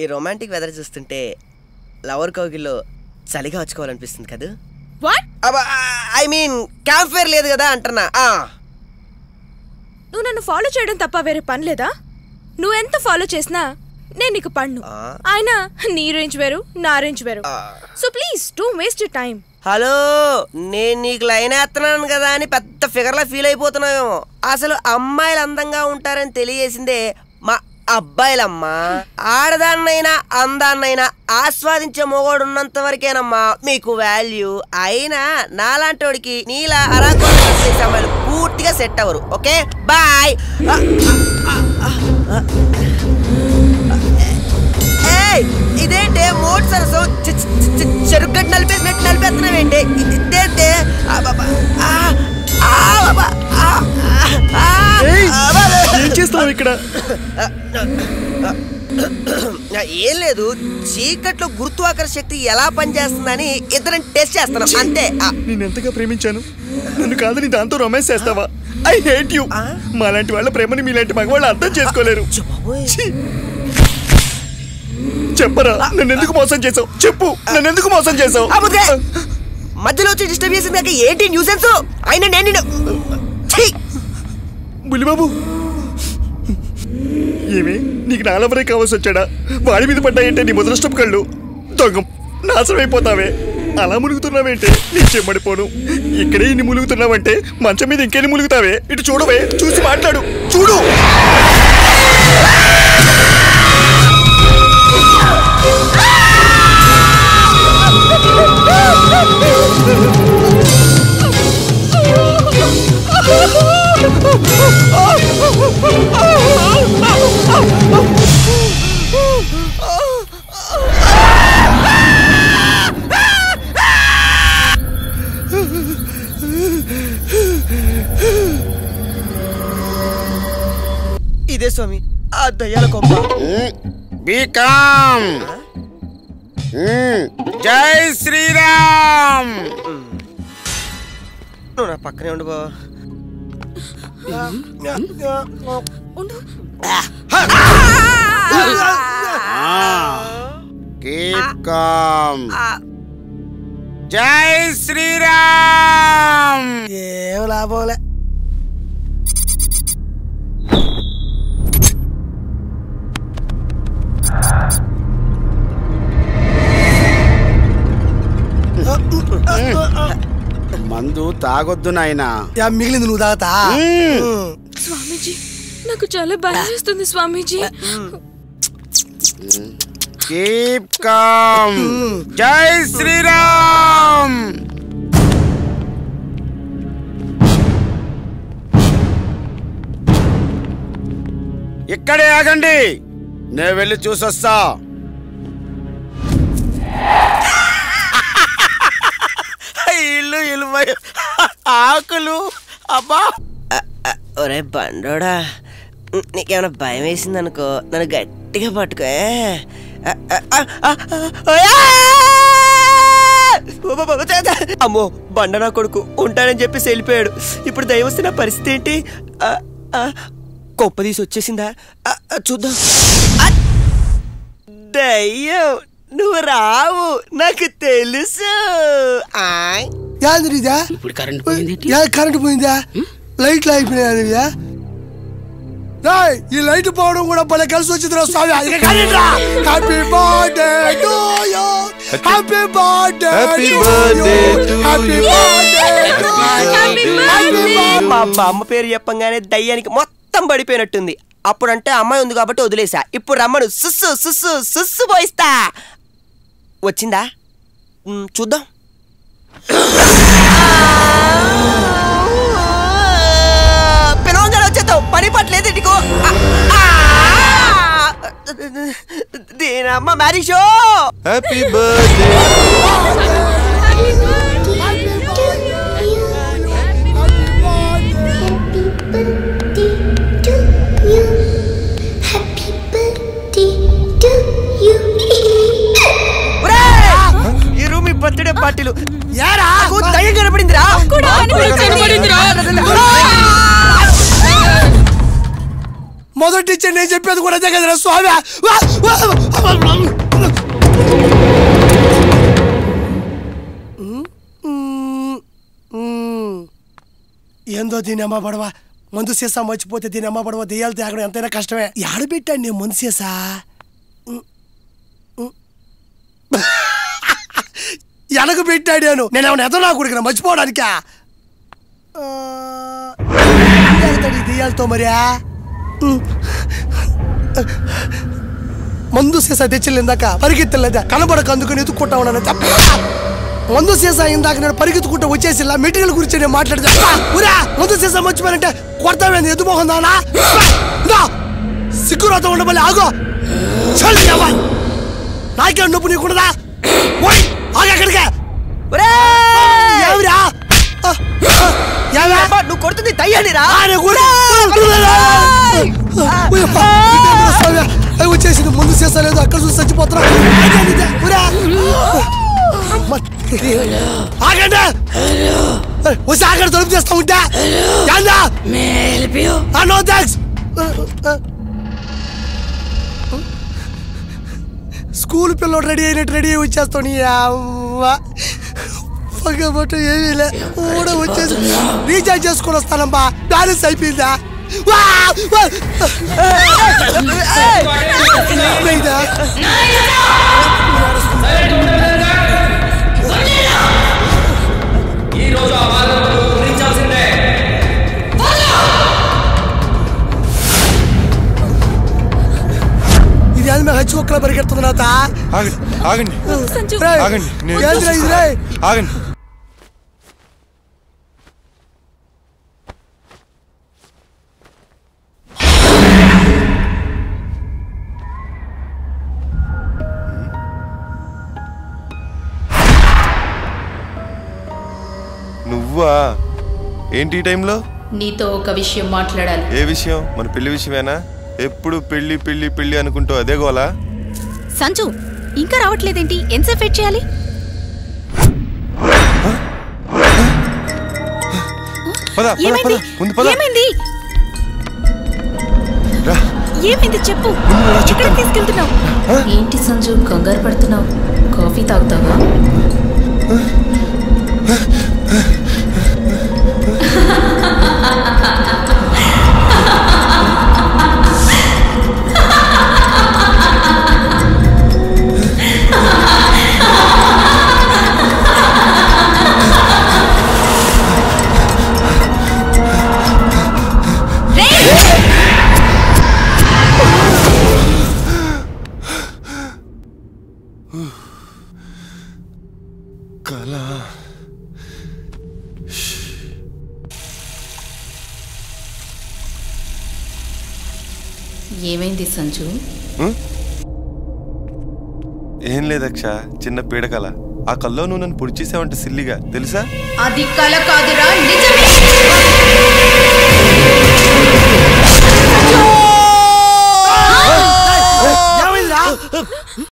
ఈ romantic weather చూస్తుంటే lover కౌగిల్లో చలిగా వచ్చుకోవాలనిపిస్తుంది కదా. ఐ మీన్ క్యాంప్ ఫైర్ లేదు కదా అంటున్నా. నువ్వు నన్ను ఫాలో చేయడం తప్ప వేరే పని లేదా? నువ్వెంత ఫాలో చేసినా నేను నీకు పన్ను. ఆయన నీ రేంజ్ వేరు, నా రేంజ్ వేరు. So please don't waste your time. Hello, నేను నీకు లైన్ వేస్తున్నాను కదా అని పెద్ద ఫిగర్లా ఫీల్ అయిపోతున్నావేమో. అసలు అమ్మాయిలు అందంగా ఉంటారని తెలియజేసిందే మా అబ్బాయిలమ్మా. ఆడదాన్నైనా అందాన్నైనా ఆస్వాదించే మొగోడు ఉన్నంత వరకేనమ్మా మీకు వాల్యూ. అయినా నాలాంటోడికి నీలా అరాకొండ అమ్మాయిలు పూర్తిగా సెట్ అవ్వరు. Okay bye. ఇదేంటే మోట్ సరసం చెరుగడ్డ నలిపేసినట్టు నలిపేస్తున్నావేంటి? ఇదేంటే ఏం చేస్తున్నావు ఇక్కడ? ఏం లేదు, చీకట్లో గురుత్వాకర్షణ శక్తి ఎలా పనిచేస్తుందని ఇద్దరం టెస్ట్ చేస్తున్నాం అంతే. నేను ఎంతగా ప్రేమించాను, నన్ను కాదని దాంతో రొమాన్స్ చేస్తావా? I hate you. మాలాంటి వాళ్ళ ప్రేమని మీలాంటి మగవాళ్ళు అర్థం చేసుకోలేరు. చెప్పరా, నన్ను ఎందుకు మోసం చేసావు? చెప్పు, నన్ను ఎందుకు మోసం చేసావు? మధ్యలో వచ్చి డిస్టర్బ్ చేసింది ఏంటి న్యూసెన్స్? అయినా నేను బుల్లిబాబు, ఏమి నీకు నాలవరే కావాల్సి వచ్చాడా? వాడి మీద పడ్డాయంటే నీ ముదరష్టం కళ్ళు. దొంగం, నాశనమైపోతావే. అలా ములుగుతున్నావేంటే నీ చెమ్మడిపోను. ఇక్కడే ఇన్ని ములుగుతున్నావంటే మంచం మీద ఇంకెన్ని ములుగుతావే? ఇటు చూడవే, చూసి మాట్లాడు. చూడు. ఇదే స్వామి ఆ దయ్యాల కొంప. బీకామ్ జై శ్రీరామ్. నువ్వు నా పక్కనే ఉండు బా. Keep com. జై శ్రీరామ్. ఏం లాభంలే. మందు తాగొద్దు నాయనా. మిగిలింది నువ్వు తాగుతా. స్వామీజీ, నాకు చాలా భయం వేస్తుంది స్వామీజీ. Keep com. జై శ్రీరామ్. ఇక్కడే ఆగండి, నేను వెళ్ళి చూసొస్తా. ఇల్లు ఇల్లు ఆకులు. అబ్బా, ఒరే బండోడా, నీకేమైనా భయం వేసింది అనుకో, నన్ను గట్టిగా పట్టుకో. అమ్మో, బండ నా కొడుకు ఉంటానని చెప్పేసి వెళ్ళిపోయాడు. ఇప్పుడు దయ్యం వస్తే నా పరిస్థితి ఏంటి? కొప్పదీసి వచ్చేసిందా? చూద్దాం. దయ్యం నువ్వు రావు, నాకు తెలుసు. ఇప్పుడు కరెంట్ పోయిందా? లైట్లు అయిపోయినాయా? ఈ లైట్ పోవడం కూడా భలే కలిసి వచ్చింది. Happy birthday to you, happy birthday happy birthday. మా అమ్మ పేరు చెప్పంగానే దయ్యానికి మొత్తం పడిపోయినట్టుంది. అప్పుడంటే అమ్మాయి ఉంది కాబట్టి వదిలేసా. ఇప్పుడు రమ్మను, సుస్సు సుస్సు సుస్సు పోయిస్తా. వచ్చిందా? చూద్దాం. పిలవంగానే వచ్చేస్తావు, పని పట్టలేదు ఇంటికో. దీనమ్మ మ్యారీ షో. Happy birthday. ఈ రూమ్ ఈ బర్త్డే పార్టీలు దయ్యం కనపడిందిరా. మొదటి నుంచి నేను చెప్పేది కూడా అదే కదరా స్వామి. ఏందో దీని అమ్మ పడవ మందు సీసా మర్చిపోతే దీని అమ్మ పడవ దెయ్యాలు తాగడం ఎంతైనా కష్టమే. ఆడబెట్టాడు నేను మందు సీసా. ఎనక పెట్టాడాను నేనేమన్నా ఎదో నా కొడుకున్నా మర్చిపోవడానికా? దెయ్యాలతో మర్యా మందు సీసా తెచ్చిలేదాక పరిగెత్తలేదా కనబడక అందుకుని ఎత్తుక్కుంటా ఉన్నాను. మందు సీసా ఇందాక నేను పరిగెత్తుకుంటూ వచ్చేసి మెటీరియల్ గురించి నేను మాట్లాడతా. మందు సీసా మర్చిపోయానంటే కొడతామేంది ఎదుమోహం దానా? సిగ్గురాతో ఉండబోలే ఆగో నాకే నొప్పు నీకుండదా? ఆగక్కడికే నువ్వు కొడుతుంది తయ్యానిరా. వచ్చేసింది ముందు చేస్తలేదు అక్కడ చూసి చచ్చిపోతున్నా. ఆగండి వచ్చి ఆగండి తలుపు చేస్తా ఉంటా. No thanks. స్కూల్ పిల్లలు రెడీ అయినట్టు రెడీ అయ్యి వచ్చేస్తావు. నీ పగబట్టు ఏమీ లే కూడా వచ్చేసి రీఛార్జ్ చేసుకొని వస్తానమ్మా. బ్యాలెన్స్ అయిపోయిందా? ఇది అది మేము హచ్చి ఒక్కలా పరిగెడుతుంది నాత. ఆగండి ఆగండి. నువ్వా? ఏంటి ఈ టైంలో? నీతో ఒక విషయం మాట్లాడాలి. ఏ విషయం? మన పెళ్లి విషయమేనా? ఎప్పుడు పెళ్లి పెళ్లి పెళ్లి అనుకుంటూ అదే గోలా? సంజు ఇంకా రావట్లేదేంటి? ఎంతసేపు వెయిట్ చేయాలి? ఏమైంది చెప్పు. ఎక్కడికి తీసుకెళ్తున్నావు? ఏంటి సంజు కంగారు పడుతున్నావు? కాఫీ తాగుతావా? ఏమైంది సంజు? ఏం లేదక్ష, చిన్న పీడకల. ఆ కల్లో నువ్వు నన్ను పొడి చేసావంటే సిల్లిగా తెలుసా? అది కల కాదురా, నిజం.